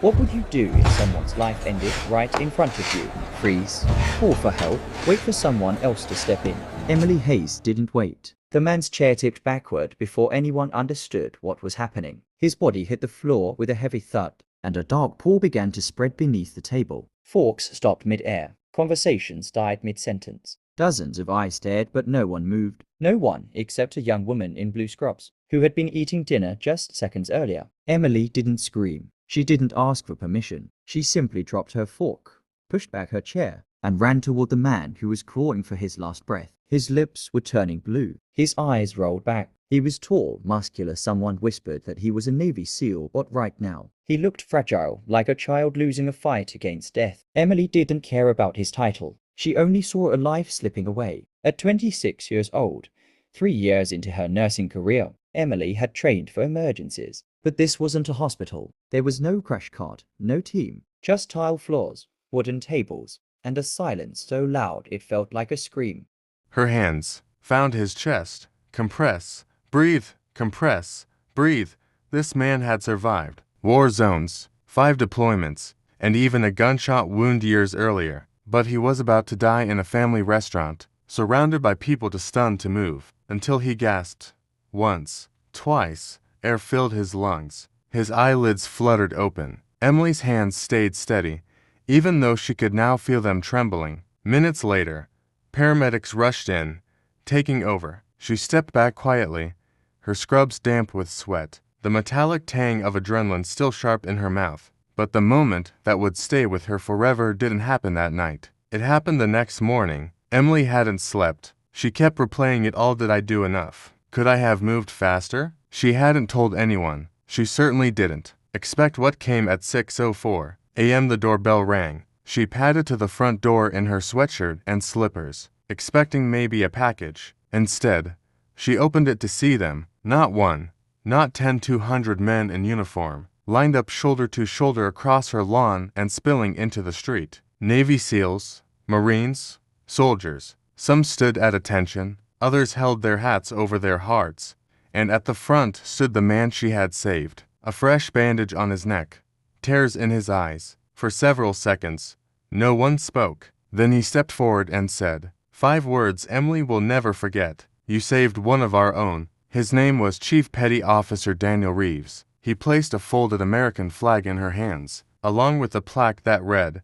What would you do if someone's life ended right in front of you? Freeze, call for help, wait for someone else to step in. Emily Hayes didn't wait. The man's chair tipped backward before anyone understood what was happening. His body hit the floor with a heavy thud, and a dark pool began to spread beneath the table. Forks stopped mid-air. Conversations died mid-sentence. Dozens of eyes stared, but no one moved. No one except a young woman in blue scrubs, who had been eating dinner just seconds earlier. Emily didn't scream. She didn't ask for permission. She simply dropped her fork, pushed back her chair, and ran toward the man who was clawing for his last breath. His lips were turning blue. His eyes rolled back. He was tall, muscular. Someone whispered that he was a Navy SEAL, but right now, he looked fragile, like a child losing a fight against death. Emily didn't care about his title. She only saw a life slipping away. At 26 years old, 3 years into her nursing career, Emily had trained for emergencies. But this wasn't a hospital. There was no crash cart, no team, just tile floors, wooden tables, and a silence so loud it felt like a scream. Her hands found his chest. Compress, breathe, compress, breathe. This man had survived war zones, 5 deployments, and even a gunshot wound years earlier. But he was about to die in a family restaurant, surrounded by people too stunned to move, until he gasped. Once, twice. Air filled his lungs. His eyelids fluttered open. Emily's hands stayed steady, even though she could now feel them trembling. Minutes later, paramedics rushed in, taking over. She stepped back quietly, her scrubs damp with sweat, the metallic tang of adrenaline still sharp in her mouth. But the moment that would stay with her forever didn't happen that night. It happened the next morning. Emily hadn't slept. She kept replaying it all. Did I do enough? Could I have moved faster? She hadn't told anyone. She certainly didn't. Expect what came at 6:04 a.m. The doorbell rang. She padded to the front door in her sweatshirt and slippers, expecting maybe a package. Instead, she opened it to see them. Not one, not 200 men in uniform, lined up shoulder to shoulder across her lawn and spilling into the street. Navy SEALs, Marines, soldiers. Some stood at attention, others held their hats over their hearts. And at the front stood the man she had saved, a fresh bandage on his neck, tears in his eyes. For several seconds, no one spoke. Then he stepped forward and said, 5 words Emily will never forget. You saved one of our own. His name was Chief Petty Officer Daniel Reeves. He placed a folded American flag in her hands, along with a plaque that read,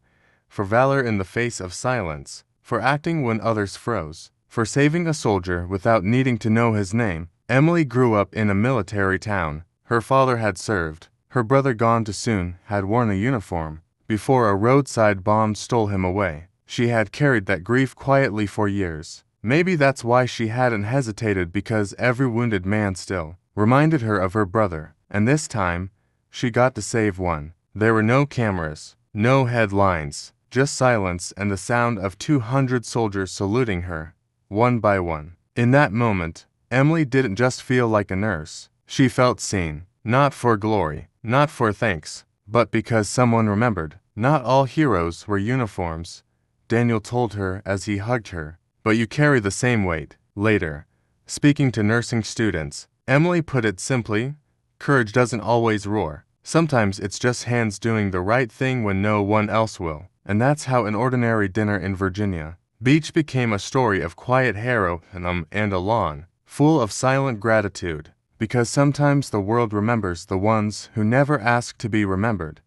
for valor in the face of silence, for acting when others froze, for saving a soldier without needing to know his name. Emily grew up in a military town. Her father had served. Her brother, gone too soon, had worn a uniform before a roadside bomb stole him away. She had carried that grief quietly for years. Maybe that's why she hadn't hesitated, because every wounded man still reminded her of her brother. And this time, she got to save one. There were no cameras, no headlines, just silence and the sound of 200 soldiers saluting her, one by one. In that moment, Emily didn't just feel like a nurse. She felt seen, not for glory, not for thanks, but because someone remembered. Not all heroes wear uniforms, Daniel told her as he hugged her, but you carry the same weight. Later, speaking to nursing students, Emily put it simply, courage doesn't always roar. Sometimes it's just hands doing the right thing when no one else will. And that's how an ordinary dinner in Virginia Beach became a story of quiet heroism and a lawn full of silent gratitude, because sometimes the world remembers the ones who never ask to be remembered.